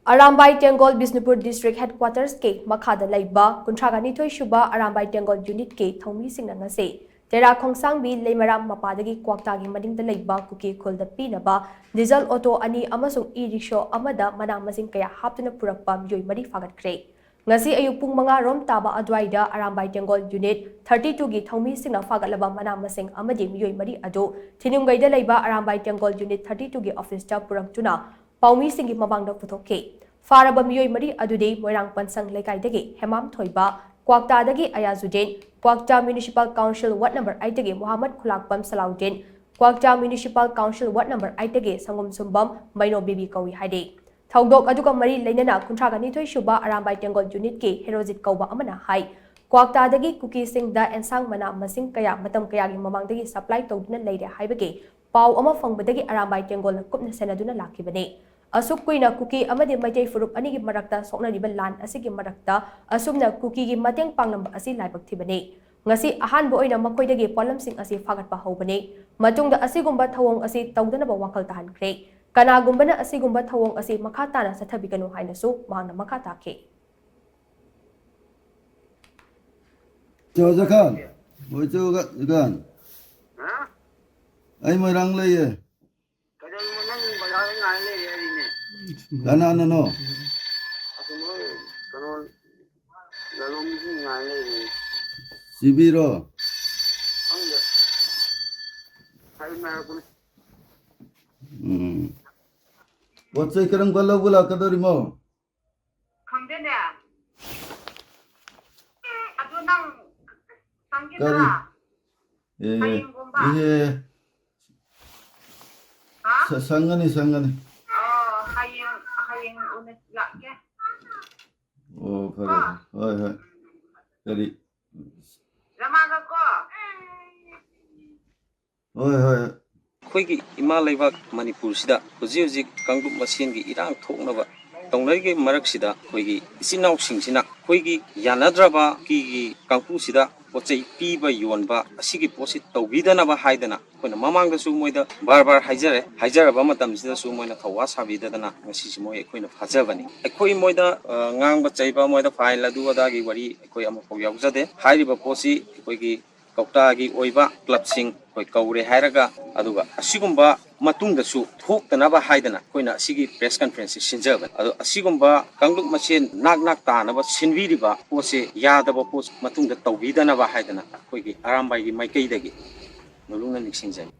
Arambai Tengol Bishnupur District Headquarters ke makhada leiba kuntragani shuba Arambai Tengol Unit ke thoumee shingna ngasi Terakhongshangbi Leimaram Mapadagi Kwakta gi maningda leiba Kuki Khul Da Pinaba diesel auto ani amasung E-rickshaw amada manang kaya Haptuna Purakpa Meeoi mari Phagatkhre ngasi ayuk pung 5 rom taba adwaida Arambai Tengol Unit 32 gi thoumee shingna phagalaba manang amadi Meeoi mari ado thinumgaida leiba Arambai Tengol Unit 32 gi office ta puraktuna Paumi singi mabangda putoke. Faraba Meeoi mari adude Moirang Pansang Lekaidagi, Hemam Thoiba, Kwakta dagi Ayazudin, Kwakta Municipal Council Ward number 8 dagi Muhammad Khulakpam Salaudin, Kwakta Municipal Council Ward number 8 dagi Sangum Sumbam, Maino Bibi Kawi Hade. Thaudok aduka mari Lainana Kuntragani shuba Arambai Tengol Unit ke Herozit Kauba Amana Hai. Kwakta dagi Kuki Singda and Sang Mana Masing Kaya Matam Kayagi Mamangdagi supply Toduna Lady Haibage, Pau Ama Fangbadagi Arambai Tengol Kupna Senaduna Lakibane. Asuk kuina Kuki amadi Maitei Furup anigi marakta sokna riba lan asigi marakta asumna Kuki gi mateng panglamba asi laibak thibane ngasi ahanbo oina makoidagi polamsing asi phagatpa hobane matungda asigumba thawong asi tawdanaba wakal tahankhre kanagumbana asigumba thawong asi makhatana sathabikanu hainasu mahna makhata ke Jojakan bojo gan ha ai moirang leye kadang menang bayar ngai le hari ni kana no aku mau kalau lalu mungkin ngai le sibiro enggak saya mau pun What's kerang bala bula kadari mo kamden ya aku nang sampai kari sangani hayang unet lak ke oh kari kari ramaga ko Kuki ima leiba Manipuri sida huji kangdup masin gi irang thoknaba tongnai gi marak sida kuki isinau singsina kuki yanadraba ki kangpu sida pochei piba yonba asigi posit tawbidana ba haidana koina mamang da su moida bar haijaraba matam sida su moina thawa sabidana ngasi si moi koina phajabani koi moida ngang ba chaiba moida file adu ada gi wari koi am pau yaujade hairiba posi koi gi Kwakta gi oiba club sing koi kaure hairaga aduga asigumba matungda su thoktanaba haidana koina asigi press conference sinjaba adu asigumba kangluk machen nak tanaba sinwiriba pose yadaba pos matungda tawbidana ba haidana koigi Arambai gi maikeidagi nulungna niksinjai